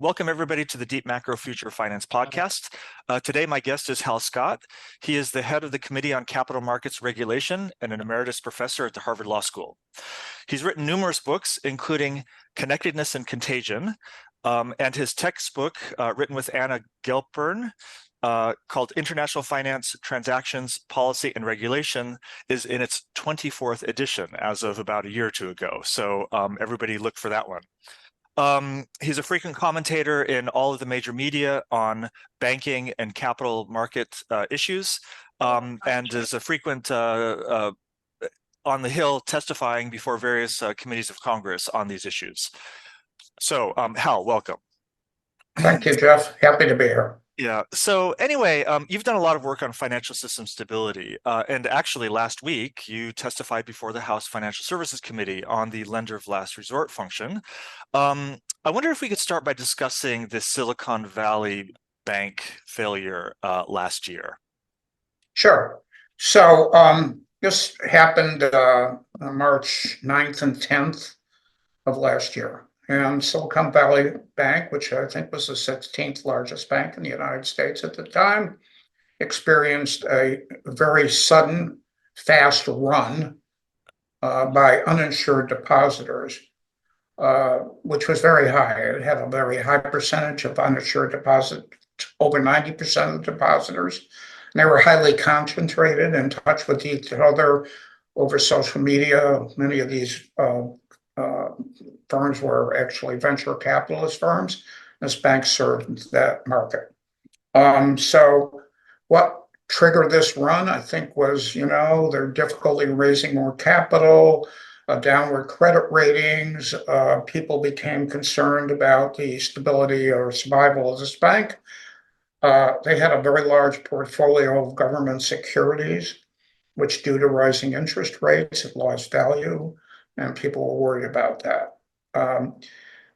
Welcome, everybody, to the Deep Macro Future Finance podcast. Today, my guest is Hal Scott. He is the head of the Committee on Capital Markets Regulation and an emeritus professor at the Harvard Law School. He's written numerous books, including Connectedness and Contagion, and his textbook, written with Anna Gelpern, called International Finance, Transactions, Policy, and Regulation, is in its 24th edition as of about a year or two ago. So everybody look for that one. He's a frequent commentator in all of the major media on banking and capital market issues, and is a frequent on the Hill testifying before various committees of Congress on these issues. So, Hal, welcome. Thank you, Jeff. Happy to be here. Yeah. So anyway, you've done a lot of work on financial system stability. And actually, last week, you testified before the House Financial Services Committee on the lender of last resort function. I wonder if we could start by discussing the Silicon Valley Bank failure last year. Sure. So this happened March 9th and 10th of last year. And Silicon Valley Bank, which I think was the 16th largest bank in the United States at the time, experienced a very sudden, fast run by uninsured depositors, which was very high. It had a very high percentage of uninsured deposits, over 90% of the depositors. And they were highly concentrated, in touch with each other over social media. Many of these firms were actually venture capitalist firms. This bank served that market. So what triggered this run, I think, was, their difficulty raising more capital, downward credit ratings. People became concerned about the stability or survival of this bank. They had a very large portfolio of government securities, which, due to rising interest rates, had lost value, and people were worried about that.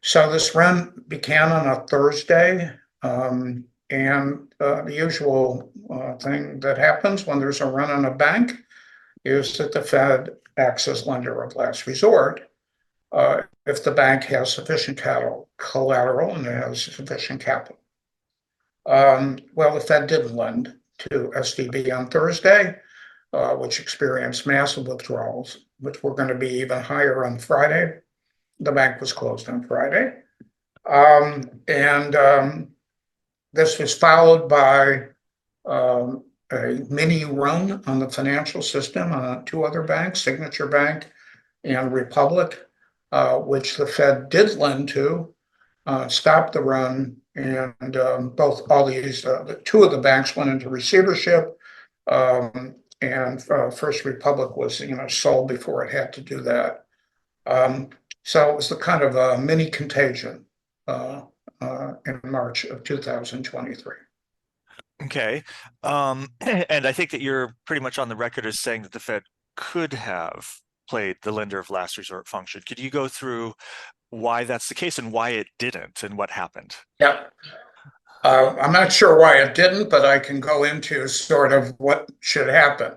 So this run began on a Thursday, and the usual thing that happens when there's a run on a bank is that the Fed acts as lender of last resort if the bank has sufficient collateral and it has sufficient capital. Well, the Fed didn't lend to SVB on Thursday, which experienced massive withdrawals, which were going to be even higher on Friday. The bank was closed on Friday. This was followed by a mini run on the financial system on two other banks, Signature Bank and Republic, which the Fed did lend to, stopped the run, and two of the banks went into receivership, and First Republic was sold before it had to do that. So it was the kind of a mini contagion in March of 2023. Okay. And I think that you're pretty much on the record as saying that the Fed could have played the lender of last resort function. Could you go through why that's the case and why it didn't and what happened? Yeah. I'm not sure why it didn't, but I can go into sort of what should happen.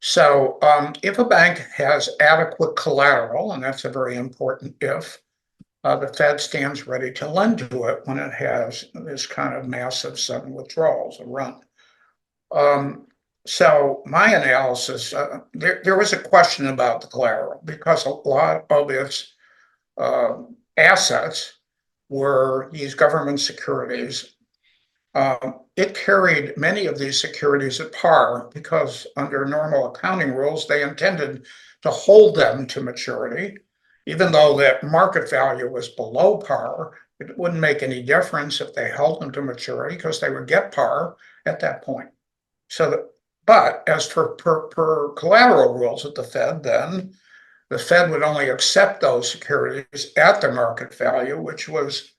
So if a bank has adequate collateral, and that's a very important if, the Fed stands ready to lend to it when it has this kind of massive sudden withdrawals, a run. So my analysis, there was a question about the collateral, because a lot of its assets were these government securities. It carried many of these securities at par because, under normal accounting rules, they intended to hold them to maturity. Even though that market value was below par, it wouldn't make any difference if they held them to maturity, because they would get par at that point. But as for per collateral rules at the Fed, then the Fed would only accept those securities at the market value, which was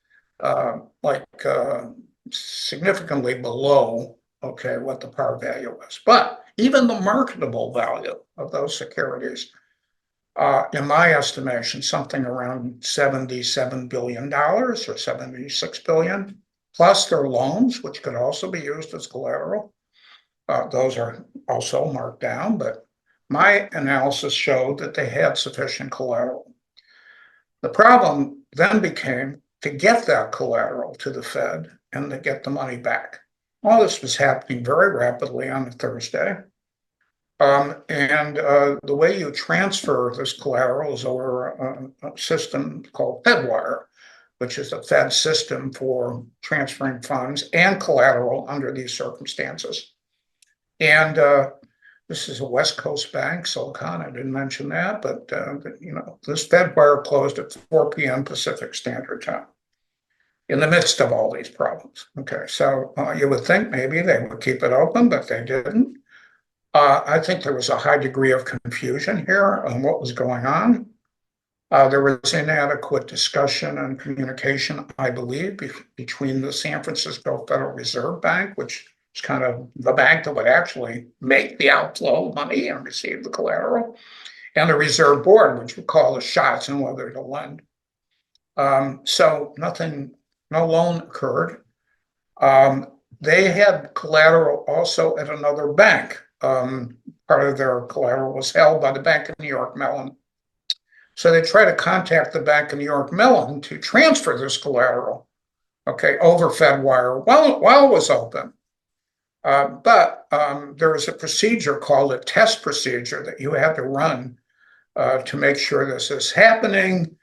significantly below what the par value was. But even the marketable value of those securities, in my estimation, something around $77 billion or $76 billion, plus their loans, which could also be used as collateral. Those are also marked down, but my analysis showed that they had sufficient collateral. The problem then became to get that collateral to the Fed and to get the money back. All this was happening very rapidly on a Thursday. The way you transfer this collateral is over a system called Fedwire, which is a Fed system for transferring funds and collateral under these circumstances. And this is a West Coast bank, Silicon. I didn't mention that, but this Fedwire closed at 4 p.m. Pacific Standard Time in the midst of all these problems. Okay, so you would think maybe they would keep it open, but they didn't. I think there was a high degree of confusion here on what was going on. There was inadequate discussion and communication, I believe, between the San Francisco Federal Reserve Bank, which is kind of the bank that would actually make the outflow of money and receive the collateral, and the Reserve Board, which would call the shots on whether to lend. So no loan occurred. They had collateral also at another bank. Part of their collateral was held by the Bank of New York Mellon. So they tried to contact the Bank of New York Mellon to transfer this collateral, okay, over Fedwire while it was open. But there was a procedure called a test procedure that you had to run to make sure this is happening.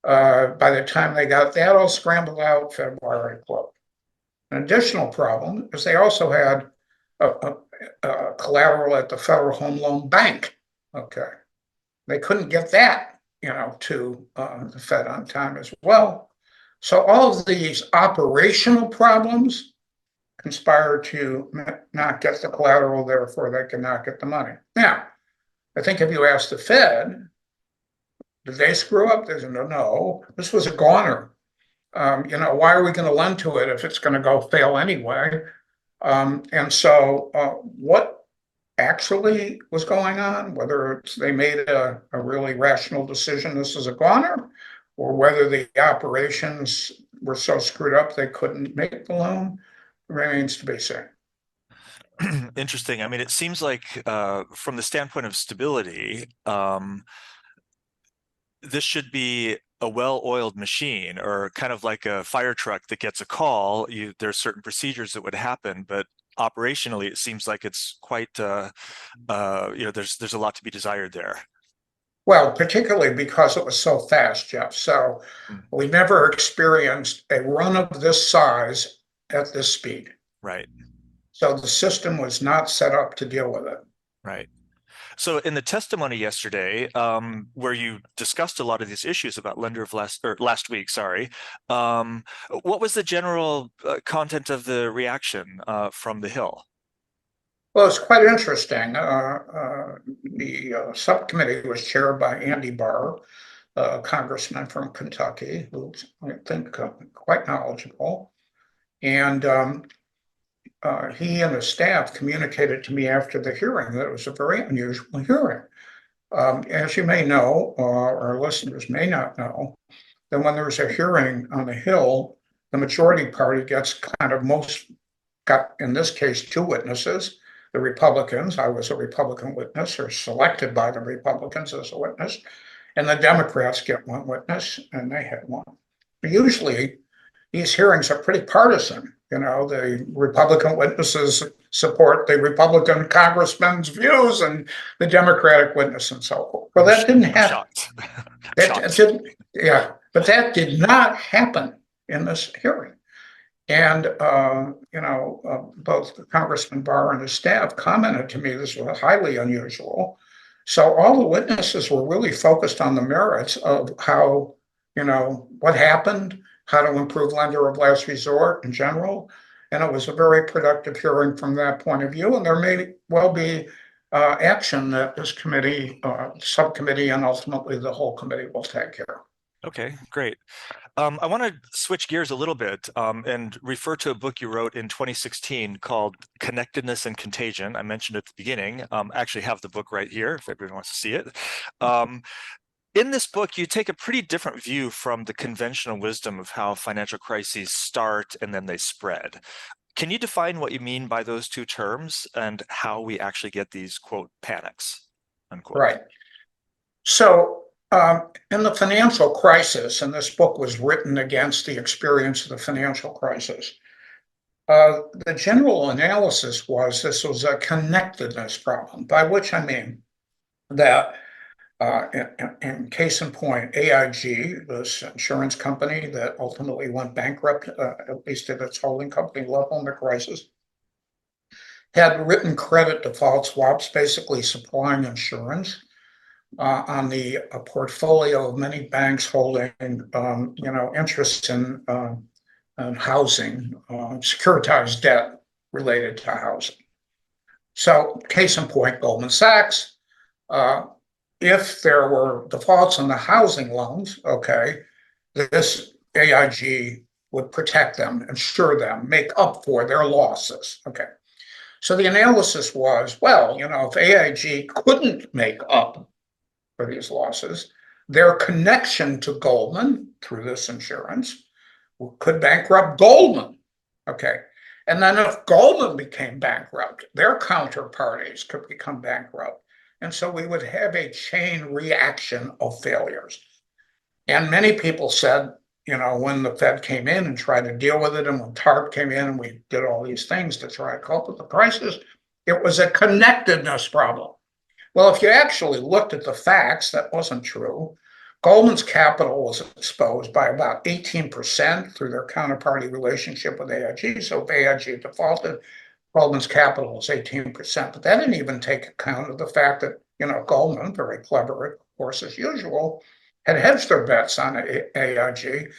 By the time they got that all scrambled out, Fedwire had closed. An additional problem is they also had collateral at the Federal Home Loan Bank. Okay, they couldn't get that, to the Fed on time as well. So all of these operational problems conspired to not get the collateral, therefore they could not get the money. Now, I think if you ask the Fed, did they screw up? They said, no, this was a goner. Why are we going to lend to it if it's going to go fail anyway? So what actually was going on, whether they made a really rational decision, this is a goner, or whether the operations were so screwed up they couldn't make the loan, remains to be seen. Interesting. I mean, it seems like from the standpoint of stability, this should be a well-oiled machine, or kind of like a fire truck that gets a call. There's certain procedures that would happen, but operationally, it seems like it's quite, there's a lot to be desired there. Well, particularly because it was so fast, Jeff. So we never experienced a run of this size at this speed. Right. So the system was not set up to deal with it. Right. So in the testimony yesterday, where you discussed a lot of these issues about lender of last week, sorry, what was the general content of the reaction from the Hill? Well, it's quite interesting. The subcommittee was chaired by Andy Barr, a congressman from Kentucky, who's, I think, quite knowledgeable. And he and the staff communicated to me after the hearing that it was a very unusual hearing. As you may know, our listeners may not know, that when there's a hearing on the Hill, the majority party gets got, in this case, two witnesses. The Republicans, I was a Republican witness, or selected by the Republicans as a witness, and the Democrats get one witness, and they had one. Usually, these hearings are pretty partisan. The Republican witnesses support the Republican congressman's views, and the Democratic witness and so forth. Well, that didn't happen. But that did not happen in this hearing. And, both Congressman Barr and his staff commented to me this was highly unusual. So all the witnesses were really focused on the merits of how, what happened, how to improve lender of last resort in general. And it was a very productive hearing from that point of view. And there may well be action that this committee, subcommittee, and ultimately the whole committee will take care of. Okay, great. I want to switch gears a little bit and refer to a book you wrote in 2016 called Connectedness and Contagion. I mentioned at the beginning. I actually have the book right here if everyone wants to see it. In this book, you take a pretty different view from the conventional wisdom of how financial crises start and then they spread. Can you define what you mean by those two terms and how we actually get these, quote, panics, unquote? Right. So In the financial crisis, and this book was written against the experience of the financial crisis, the general analysis was this was a connectedness problem, by which I mean that in case in point, AIG, this insurance company that ultimately went bankrupt, at least at its holding company level in the crisis, had written credit default swaps, basically supplying insurance on the portfolio of many banks holding, interests in housing, securitized debt related to housing. So, case in point, Goldman Sachs. If there were defaults on the housing loans, okay, this AIG would protect them, insure them, make up for their losses. Okay. So the analysis was, well, if AIG couldn't make up for these losses, their connection to Goldman through this insurance could bankrupt Goldman. Okay. And then if Goldman became bankrupt, their counterparties could become bankrupt. And so we would have a chain reaction of failures. And many people said, when the Fed came in and tried to deal with it, and when TARP came in and we did all these things to try to cope with the crisis, it was a connectedness problem. Well, if you actually looked at the facts, that wasn't true. Goldman's capital was exposed by about 18% through their counterparty relationship with AIG. So if AIG defaulted, Goldman's capital was 18%. But that didn't even take account of the fact that, Goldman, very clever, of course, as usual, had hedged their bets on AIG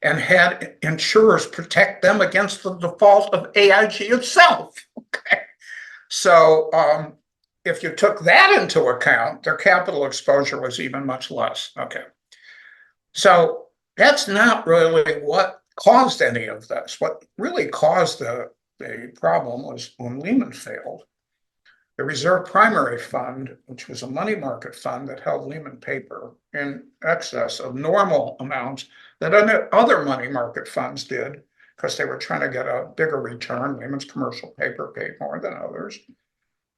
and had insurers protect them against the default of AIG itself. Okay. So if you took that into account, their capital exposure was even much less. Okay. So that's not really what caused any of this. What really caused the problem was when Lehman failed. The Reserve Primary Fund, which was a money market fund that held Lehman paper in excess of normal amounts that other money market funds did, because they were trying to get a bigger return. Lehman's commercial paper paid more than others.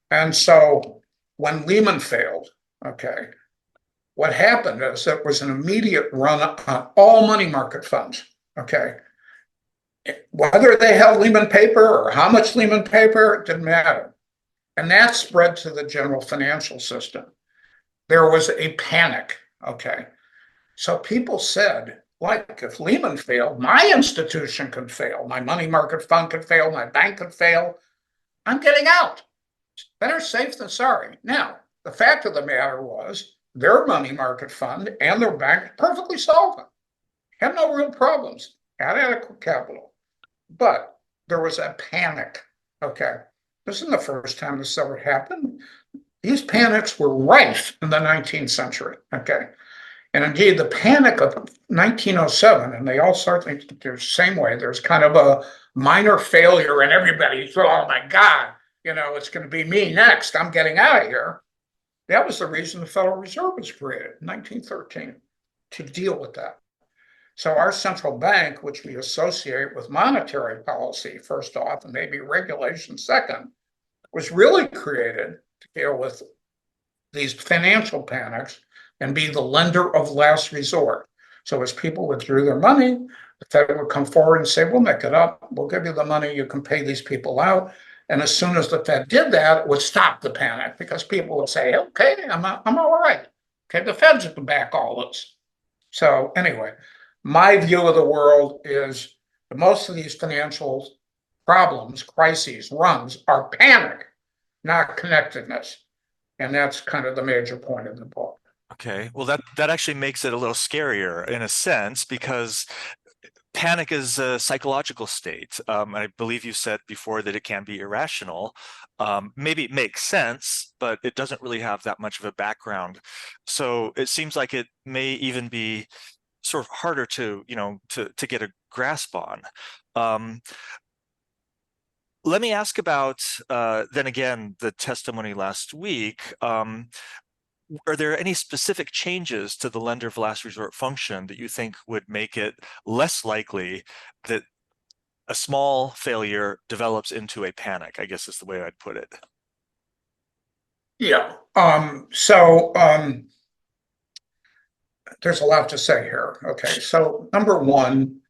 And so when Lehman failed, okay, what happened is there was an immediate run on all money market funds, okay? Whether they held Lehman paper or how much Lehman paper, it didn't matter. And that spread to the general financial system. There was a panic, okay? So people said, like, if Lehman failed, my institution could fail, my money market fund could fail, my bank could fail. I'm getting out. Better safe than sorry. Now, the fact of the matter was their money market fund and their bank perfectly solvent, had no real problems, had adequate capital. But there was a panic, okay? This isn't the first time this ever happened. These panics were rife in the 19th century, okay? And indeed, the panic of 1907, and they all start the same way. There's kind of a minor failure, and everybody's, oh my God, it's going to be me next. I'm getting out of here. That was the reason the Federal Reserve was created in 1913, to deal with that. So our central bank, which we associate with monetary policy, first off, and maybe regulation second, was really created to deal with these financial panics and be the lender of last resort. So as people withdrew their money, the Fed would come forward and say, we'll make it up. We'll give you the money. You can pay these people out. And as soon as the Fed did that, it would stop the panic, because people would say, okay, I'm all right. Okay, the Fed's can back all this. So anyway, my view of the world is that most of these financial problems, crises, runs are panic, not connectedness. And that's kind of the major point of the book. Okay, well, that actually makes it a little scarier in a sense, because panic is a psychological state. I believe you said before that it can be irrational. Maybe it makes sense, but it doesn't really have that much of a background. So it seems like it may even be sort of harder to get a grasp on. Let me ask about then again the testimony last week. Are there any specific changes to the lender of last resort function that you think would make it less likely that a small failure develops into a panic, I guess is the way I'd put it? Yeah. there's a lot to say here. Okay, so number one,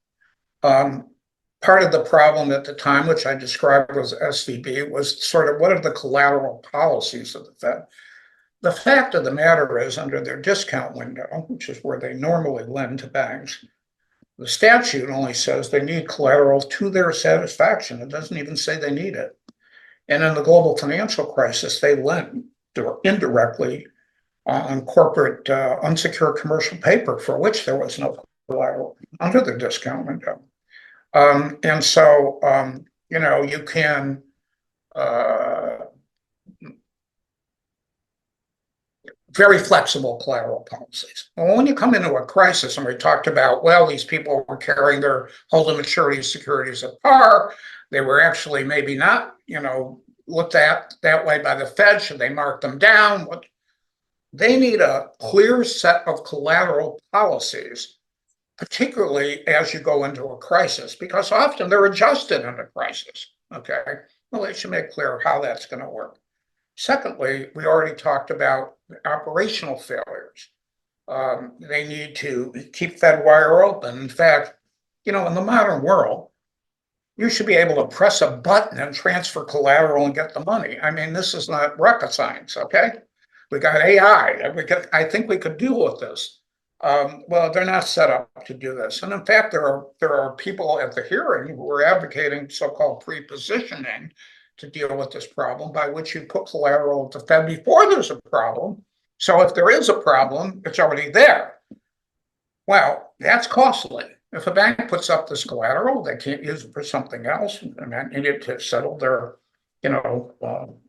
part of the problem at the time, which I described as SVB, was sort of what are the collateral policies of the Fed? The fact of the matter is, under their discount window, which is where they normally lend to banks, the statute only says they need collateral to their satisfaction. It doesn't even say they need it. And in the global financial crisis, they lent indirectly on corporate unsecured commercial paper for which there was no collateral under the discount window. And so, you can very flexible collateral policies. Well, when you come into a crisis, and we talked about, well, these people were carrying their hold maturity securities at par. They were actually maybe not, looked at that way by the Fed. Should they mark them down? They need a clear set of collateral policies, particularly as you go into a crisis, because often they're adjusted in a crisis. Okay. Well, they should make clear how that's going to work. Secondly, we already talked about operational failures. They need to keep Fedwire open. In fact, in the modern world, you should be able to press a button and transfer collateral and get the money. I mean, this is not rocket science, okay? We got AI. I think we could deal with this. Well, they're not set up to do this. And in fact, there are people at the hearing who are advocating so-called pre-positioning to deal with this problem, by which you put collateral at the Fed before there's a problem. So if there is a problem, it's already there. Well, that's costly. If a bank puts up this collateral, they can't use it for something else, and they need it to settle their,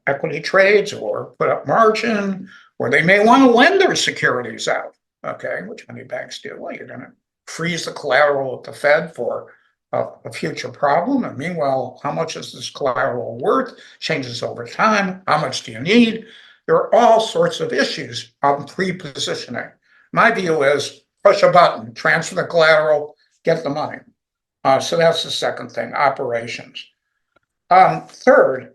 equity trades or put up margin, or they may want to lend their securities out. Okay, which many banks do. Well, you're going to freeze the collateral at the Fed for a future problem. And meanwhile, how much is this collateral worth? Changes over time. How much do you need? There are all sorts of issues on pre-positioning. My view is push a button, transfer the collateral, get the money. So that's the second thing, operations. Third,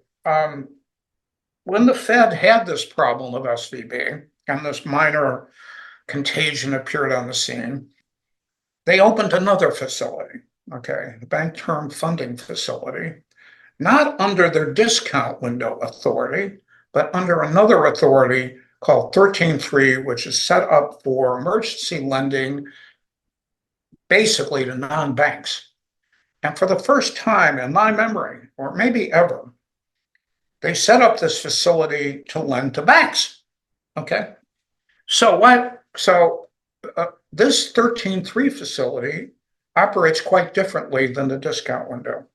when the Fed had this problem of SVB and this minor contagion appeared on the scene, they opened another facility. Okay, the Bank Term Funding Facility, not under their discount window authority, but under another authority called 13.3, which is set up for emergency lending, basically to non-banks. And for the first time in my memory, or maybe ever, they set up this facility to lend to banks. Okay, so this 13.3 facility operates quite differently than the discount window.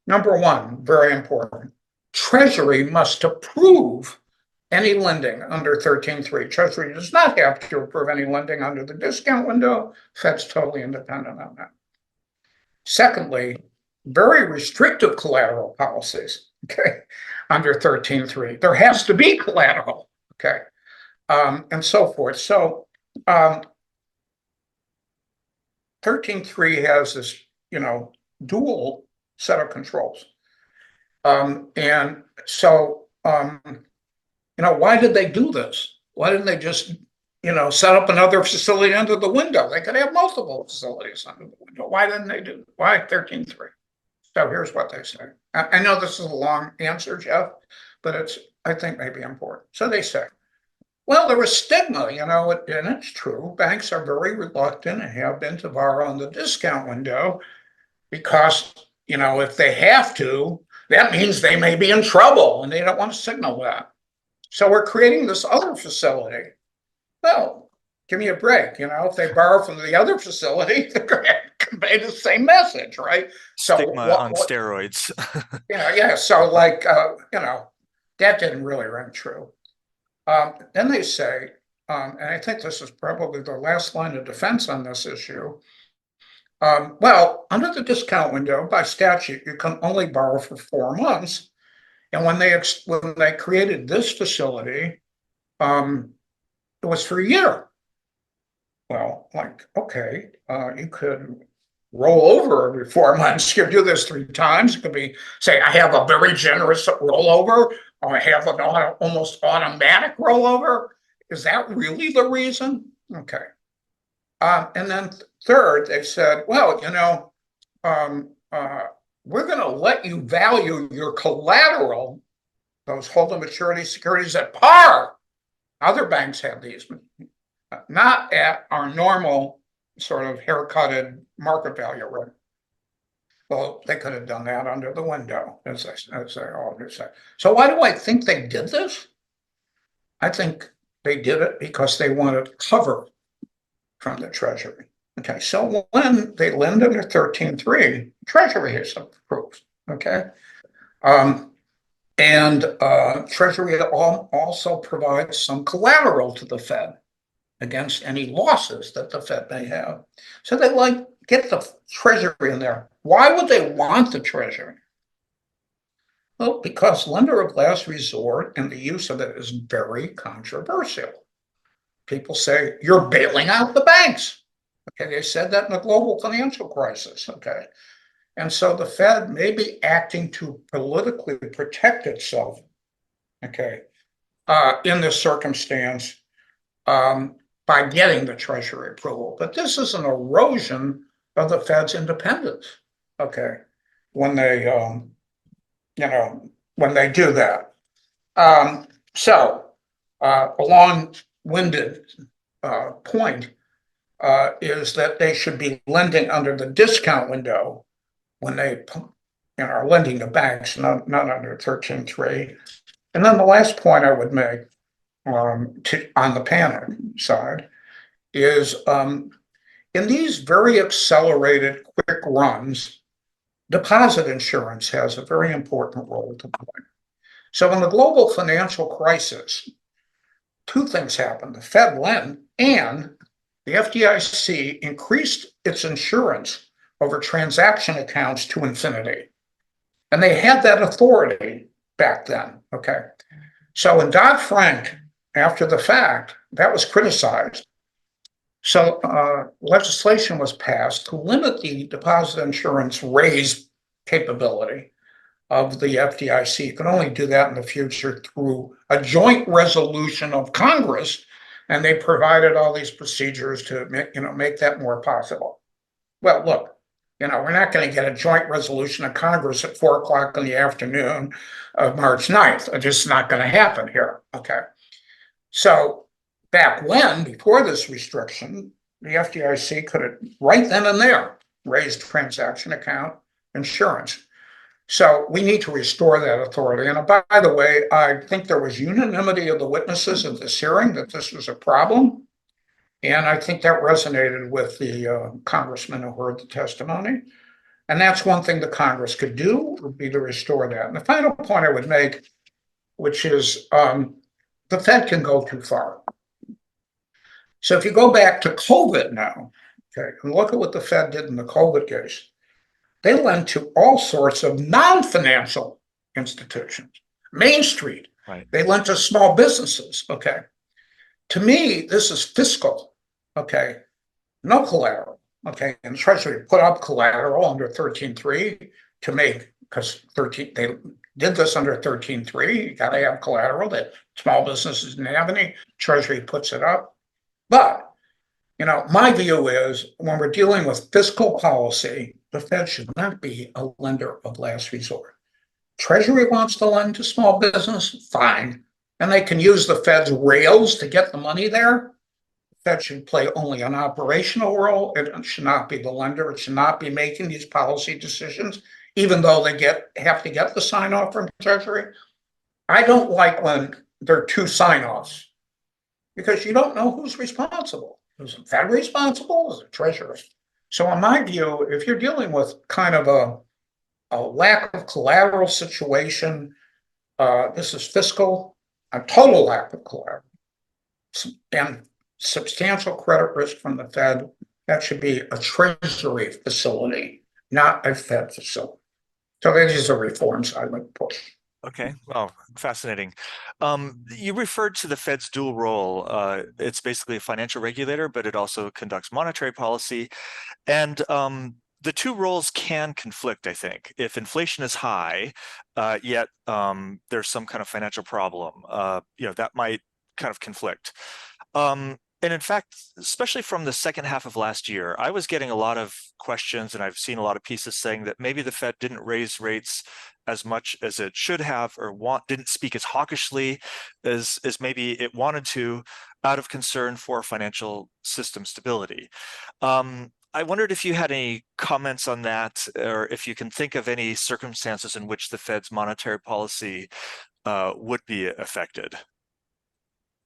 Number one, very important, Treasury must approve any lending under 13.3. Treasury does not have to approve any lending under the discount window. Fed's totally independent on that. Secondly, very restrictive collateral policies, okay, under 13.3. There has to be collateral, okay, and so forth. So 13.3 has this, dual set of controls. And so, why did they do this? Why didn't they just, set up another facility under the window? They could have multiple facilities under the window. Why didn't they do? Why 13.3? So here's what they say. I know this is a long answer, Jeff, but I think maybe important. So they say, well, there was stigma, and it's true. Banks are very reluctant and have been to borrow in the discount window because, if they have to, that means they may be in trouble and they don't want to signal that. So we're creating this other facility. Well, give me a break. If they borrow from the other facility, they're going to convey the same message, right? Stigma on steroids. Yeah. So that didn't really ring true. Then they say, and I think this is probably the last line of defense on this issue. Well, under the discount window, by statute, you can only borrow for 4 months. And when they created this facility, it was for a year. Well, okay, you could roll over every 4 months. You do this 3 times. It could be, say, I have a very generous rollover, or I have an almost automatic rollover. Is that really the reason? Okay. And then third, they said, well, we're going to let you value your collateral, those hold to maturity securities, at par. Other banks have these, not at our normal sort of haircutted market value rate. Well, they could have done that under the window, as I always say. So why do I think they did this? I think they did it because they wanted cover from the Treasury. Okay, so when they lend under 13.3, Treasury has approved. Okay, and Treasury also provides some collateral to the Fed against any losses that the Fed may have. So they get the Treasury in there. Why would they want the Treasury? Well, because lender of last resort and the use of it is very controversial. People say, you're bailing out the banks. Okay, they said that in the global financial crisis. Okay, and so the Fed may be acting to politically protect itself. Okay, in this circumstance, by getting the Treasury approval. But this is an erosion of the Fed's independence. Okay, when they when they do that. So a long-winded point is that they should be lending under the discount window when they are lending to banks, not under 13.3. And then the last point I would make on the panic side is in these very accelerated quick runs, deposit insurance has a very important role to play. So in the global financial crisis, two things happened. The Fed lent and the FDIC increased its insurance over transaction accounts to infinity. And they had that authority back then. Okay. So in Dodd-Frank, after the fact, that was criticized. So legislation was passed to limit the deposit insurance raise capability of the FDIC. You can only do that in the future through a joint resolution of Congress, and they provided all these procedures to make that more possible. Well, look, we're not going to get a joint resolution of Congress at 4:00 in the afternoon of March 9th. It's just not going to happen here. Okay. So back when, before this restriction, the FDIC could have right then and there raised transaction account insurance. So we need to restore that authority. And by the way, I think there was unanimity of the witnesses of this hearing that this was a problem. And I think that resonated with the congressman who heard the testimony. And that's one thing the Congress could do, would be to restore that. And the final point I would make, which is the Fed can go too far. So if you go back to COVID now, okay, and look at what the Fed did in the COVID case, they lent to all sorts of non-financial institutions, Main Street. Right. They lent to small businesses. Okay. To me, this is fiscal. Okay. No collateral. Okay. And the Treasury put up collateral under 13.3 to make, because they did this under 13.3. You got to have collateral that small businesses didn't have any. Treasury puts it up. But, my view is when we're dealing with fiscal policy, the Fed should not be a lender of last resort. Treasury wants to lend to small business, fine. And they can use the Fed's rails to get the money there. The Fed should play only an operational role. It should not be the lender. It should not be making these policy decisions, even though they have to get the sign off from Treasury. I don't like when there are two sign-offs, because you don't know who's responsible. Is the Fed responsible? Is it Treasury? So in my view, if you're dealing with kind of a lack of collateral situation, this is fiscal, a total lack of collateral, and substantial credit risk from the Fed, that should be a Treasury facility, not a Fed facility. So these are reforms I would push. Okay, well, fascinating. You referred to the Fed's dual role. It's basically a financial regulator, but it also conducts monetary policy. And the two roles can conflict, I think. If inflation is high, yet there's some kind of financial problem, that might kind of conflict. And in fact, especially from the second half of last year, I was getting a lot of questions, and I've seen a lot of pieces saying that maybe the Fed didn't raise rates as much as it should have, or didn't speak as hawkishly as maybe it wanted to, out of concern for financial system stability. I wondered if you had any comments on that, or if you can think of any circumstances in which the Fed's monetary policy would be affected.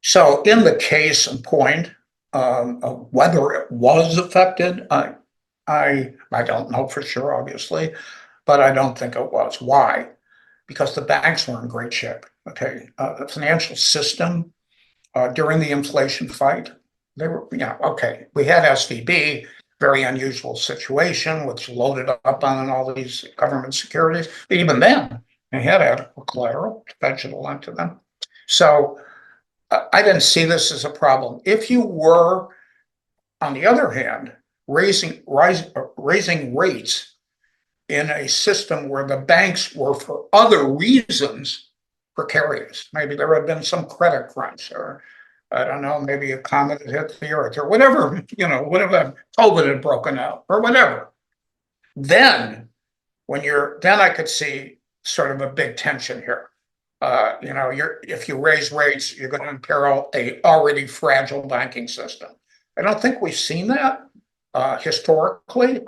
So in the case in point, of whether it was affected, I don't know for sure, obviously, but I don't think it was. Why? Because the banks were in great shape. Okay, the financial system during the inflation fight, they were, okay. We had SVB, very unusual situation, which loaded up on all these government securities. But even then, they had adequate collateral. The Fed should have lent to them. So I didn't see this as a problem. If you were, on the other hand, raising rates in a system where the banks were, for other reasons, precarious, maybe there had been some credit crunch, or I don't know, maybe a comet had hit the earth, or whatever, whatever, COVID had broken out, or whatever. Then, then I could see sort of a big tension here. If you raise rates, you're going to imperil a already fragile banking system. I don't think we've seen that historically,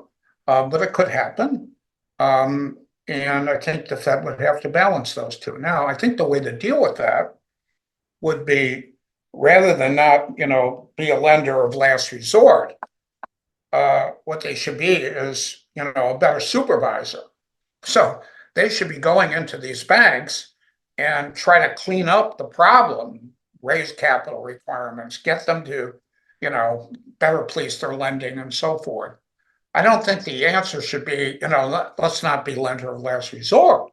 but it could happen. And I think the Fed would have to balance those two. Now, I think the way to deal with that would be, rather than not, be a lender of last resort, what they should be is, a better supervisor. So they should be going into these banks and try to clean up the problem, raise capital requirements, get them to, better police their lending and so forth. I don't think the answer should be, let's not be lender of last resort,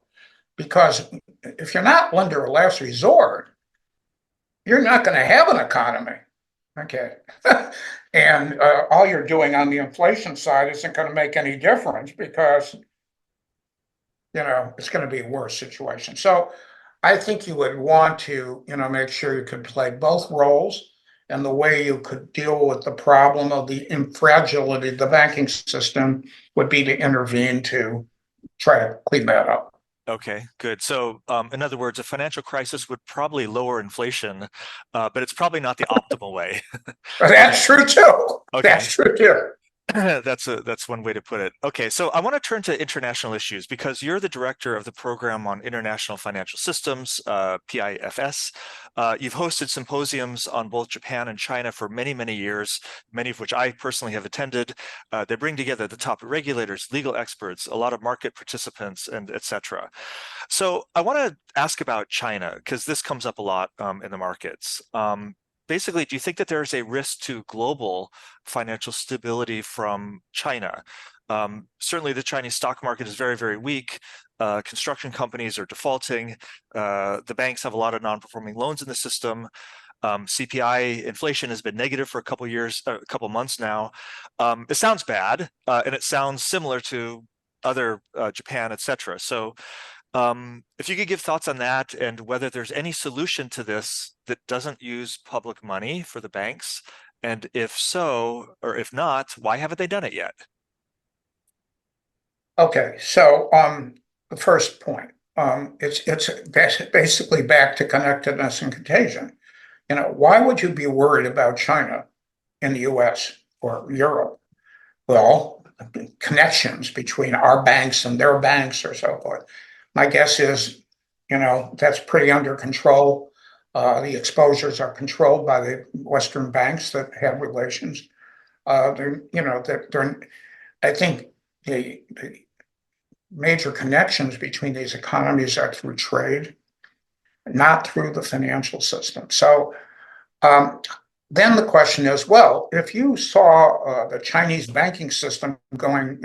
because if you're not lender of last resort, you're not going to have an economy. Okay. And all you're doing on the inflation side isn't going to make any difference, because, it's going to be a worse situation. So I think you would want to, make sure you could play both roles. And the way you could deal with the problem of the fragility of the banking system would be to intervene to try to clean that up. Okay, good. So, in other words, a financial crisis would probably lower inflation, but it's probably not the optimal way. That's true too. Okay. That's true too. That's one way to put it. Okay, so I want to turn to international issues, because you're the director of the Program on International Financial Systems, PIFS. You've hosted symposiums on both Japan and China for many, many years, many of which I personally have attended. They bring together the top regulators, legal experts, a lot of market participants, and etc. So I want to ask about China, because this comes up a lot in the markets. Basically, do you think that there's a risk to global financial stability from China? Certainly, the Chinese stock market is very, very weak. Construction companies are defaulting. The banks have a lot of non-performing loans in the system. CPI inflation has been negative for a couple months now. It sounds bad, and it sounds similar to other Japan, etc. So if you could give thoughts on that, and whether there's any solution to this that doesn't use public money for the banks, and if so, or if not, why haven't they done it yet? Okay, so the first point, it's basically back to connectedness and contagion. Why would you be worried about China in the US or Europe? Well, connections between our banks and their banks or so forth. My guess is, that's pretty under control. The exposures are controlled by the Western banks that have relations. I think the major connections between these economies are through trade, not through the financial system. So then the question is, well, if you saw the Chinese banking system going,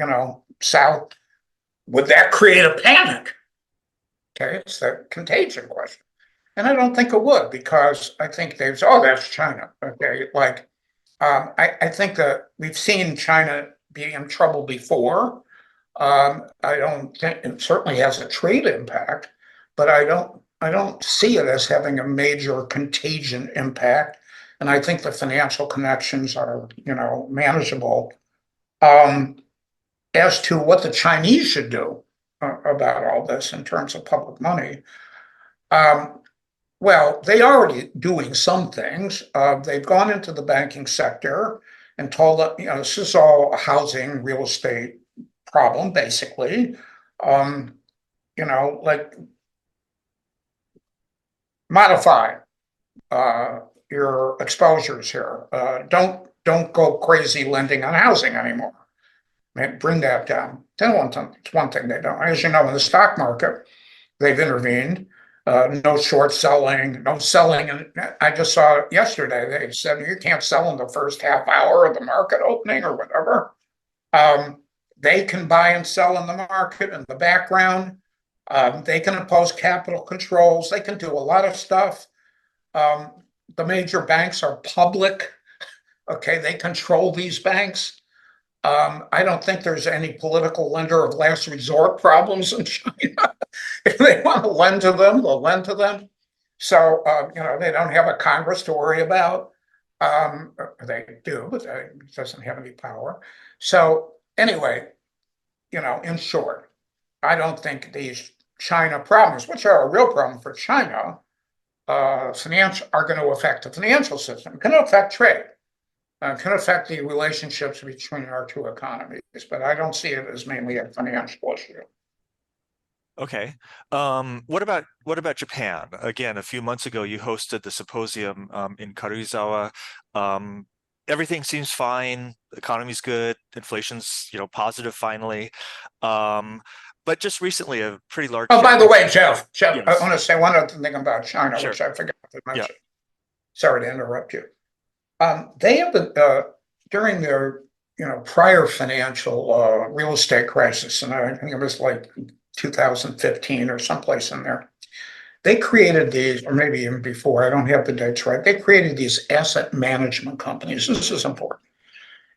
south, would that create a panic? Okay, it's the contagion question. And I don't think it would, because I think that's China. Okay, I think that we've seen China be in trouble before. I don't think it certainly has a trade impact, but I don't see it as having a major contagion impact. and I think the financial connections are, manageable. As to what the Chinese should do about all this in terms of public money, well, they are already doing some things. They've gone into the banking sector and told that, this is all a housing, real estate problem, basically. Like modify your exposures here. Don't go crazy lending on housing anymore. Bring that down. It's one thing they don't. As you know, in the stock market, they've intervened. No short selling, no selling. And I just saw yesterday, they said you can't sell in the first half hour of the market opening or whatever. They can buy and sell in the market in the background. They can impose capital controls. They can do a lot of stuff. The major banks are public. Okay, they control these banks. I don't think there's any political lender of last resort problems in China. If they want to lend to them, they'll lend to them. So, they don't have a Congress to worry about. They do, but it doesn't have any power. So anyway, in short, I don't think these China problems, which are a real problem for China, financial are going to affect the financial system. It's going to affect trade. Can affect the relationships between our two economies, but I don't see it as mainly a financial issue. Okay. What about Japan? Again, a few months ago, you hosted the symposium in Karuizawa. Everything seems fine. The economy's good. Inflation's, positive finally. But just recently, a pretty large. Oh, by the way, Jeff, yes. I want to say one other thing about China, Sure. which I forgot to mention. Yeah. Sorry to interrupt you. They have during their prior financial real estate crisis, and I think it was like 2015 or someplace in there. They created these, or maybe even before, I don't have the dates right. They created these asset management companies. This is important.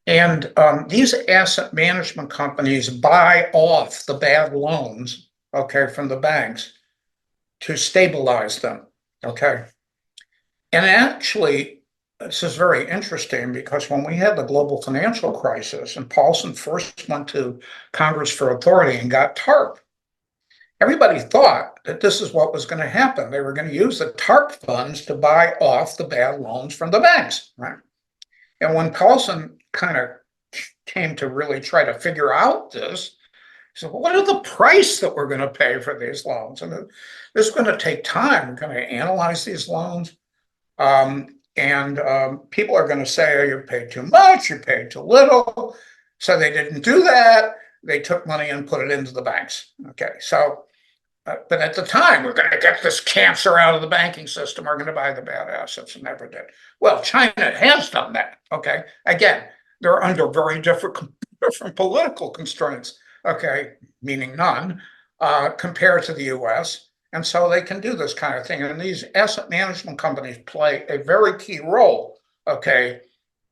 And these asset management companies buy off the bad loans, okay, from the banks to stabilize them, okay? And actually, this is very interesting because when we had the global financial crisis and Paulson first went to Congress for authority and got TARP, everybody thought that this is what was going to happen. They were going to use the TARP funds to buy off the bad loans from the banks, right? And when Paulson kind of came to really try to figure out this, he said, well, what are the price that we're going to pay for these loans? And this is going to take time. We're going to analyze these loans. People are going to say, oh, you paid too much, you paid too little. So they didn't do that. They took money and put it into the banks. Okay, so, but at the time, we're going to get this cancer out of the banking system. We're going to buy the bad assets, and never did. Well, China has done that. Okay, again, they're under very different political constraints. Okay, meaning none, compared to the U.S. And so they can do this kind of thing. And these asset management companies play a very key role, okay,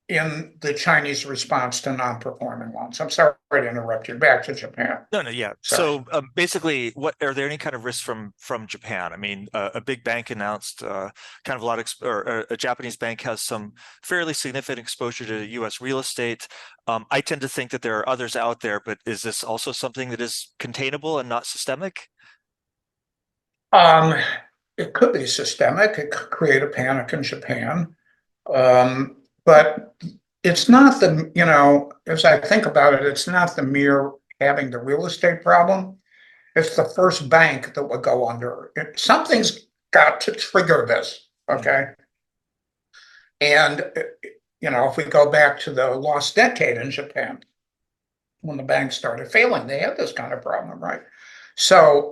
in the Chinese response to non-performing loans. I'm sorry to interrupt you. Back to Japan. No, yeah. Sorry. So basically, what are there any kind of risks from Japan? I mean, a big bank announced kind of a lot of, or a Japanese bank has some fairly significant exposure to U.S. real estate. I tend to think that there are others out there, but is this also something that is containable and not systemic? It could be systemic. It could create a panic in Japan. But it's not as I think about it, it's not the mere having the real estate problem. It's the first bank that would go under. Something's got to trigger this, okay? And, if we go back to the lost decade in Japan, when the banks started failing, they had this kind of problem, right? So,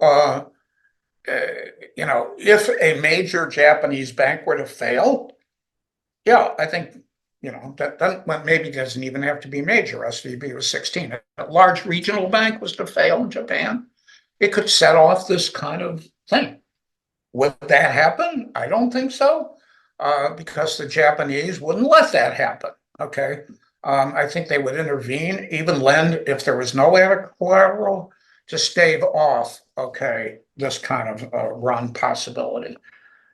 if a major Japanese bank were to fail, yeah, I think, that maybe doesn't even have to be major. SVB was 16. A large regional bank was to fail in Japan. It could set off this kind of thing. Would that happen? I don't think so, because the Japanese wouldn't let that happen. Okay. I think they would intervene, even lend if there was no adequate collateral to stave off, okay, this kind of run possibility.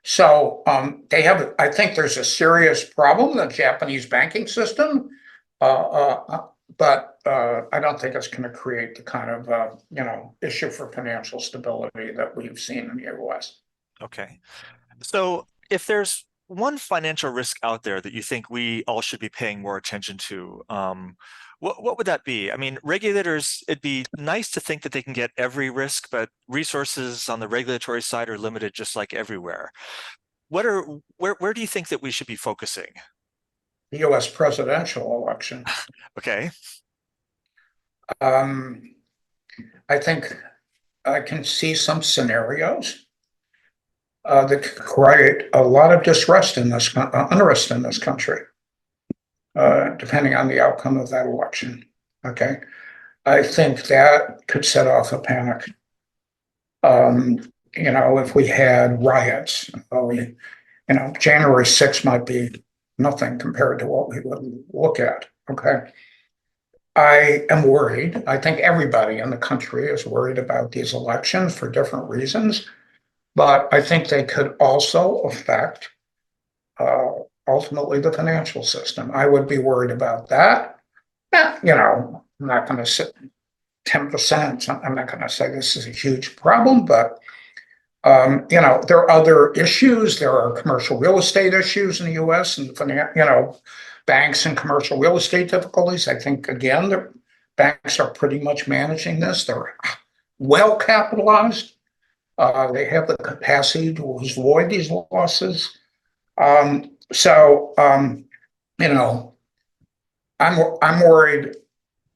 So I think there's a serious problem in the Japanese banking system. But I don't think it's going to create the kind of, issue for financial stability that we've seen in the US. Okay. So if there's one financial risk out there that you think we all should be paying more attention to, what would that be? I mean, regulators, it'd be nice to think that they can get every risk, but resources on the regulatory side are limited just like everywhere. Where do you think that we should be focusing? The US presidential election. Okay. I think I can see some scenarios that could create a lot of unrest in this country, depending on the outcome of that election. Okay, I think that could set off a panic. If we had riots, January 6th might be nothing compared to what we would look at. Okay. I am worried. I think everybody in the country is worried about these elections for different reasons, but I think they could also affect ultimately the financial system. I would be worried about that. I'm not going to sit 10%. I'm not going to say this is a huge problem, but there are other issues. There are commercial real estate issues in the U.S. and banks and commercial real estate difficulties. I think again, the banks are pretty much managing this. They're well capitalized. They have the capacity to avoid these losses. So I'm worried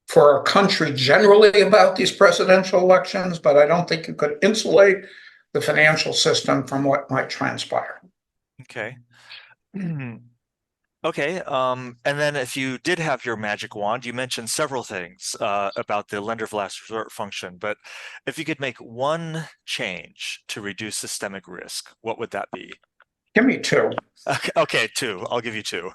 for our country generally about these presidential elections, but I don't think you could insulate the financial system from what might transpire. Okay. Okay. And then if you did have your magic wand, you mentioned several things about the lender of last resort function, but if you could make one change to reduce systemic risk, what would that be? Give me two. Okay, two. I'll give you two.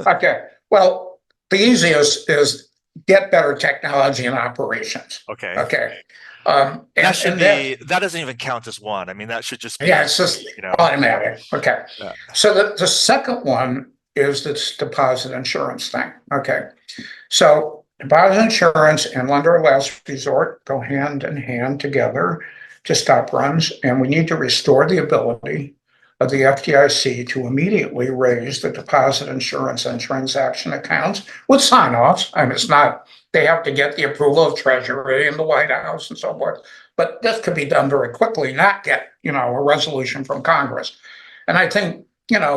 Okay. Well, the easiest is get better technology and operations. Okay. Okay. That doesn't even count as one. I mean, that should just be, it's just automatic. Okay. Yeah. So the second one is this deposit insurance thing. Okay. So deposit insurance and lender of last resort go hand in hand together to stop runs, and we need to restore the ability of the FDIC to immediately raise the deposit insurance and transaction accounts with sign-offs. I mean, it's not, they have to get the approval of Treasury and the White House and so forth, but this could be done very quickly, not get, a resolution from Congress. And I think,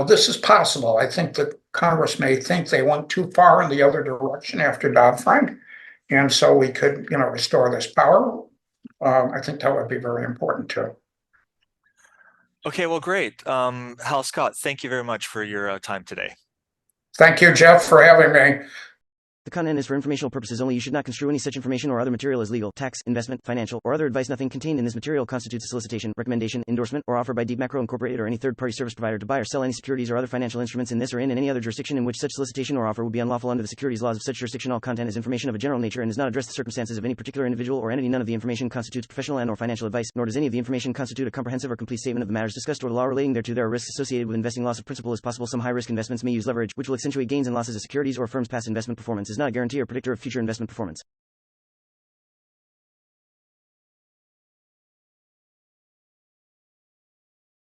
this is possible. I think that Congress may think they went too far in the other direction after Dodd-Frank. And so we could, restore this power. I think that would be very important too. Okay, well, great. Hal Scott, thank you very much for your time today. Thank you, Jeff, for having me. The content is for informational purposes only. You should not construe any such information or other material as legal, tax, investment, financial, or other advice. Nothing contained in this material constitutes a solicitation, recommendation, endorsement, or offer by Deep Macro Incorporated or any third-party service provider to buy or sell any securities or other financial instruments in this or in any other jurisdiction in which such solicitation or offer would be unlawful under the securities laws of such jurisdiction. All content is information of a general nature and does not address the circumstances of any particular individual or entity. None of the information constitutes professional and/or financial advice, nor does any of the information constitute a comprehensive or complete statement of the matters discussed or the law relating thereto. There are risks associated with investing. Loss of principal is possible. Some high-risk investments may use leverage, which will accentuate gains and losses of securities or firms' past investment performance is not a guarantee or predictor of future investment performance.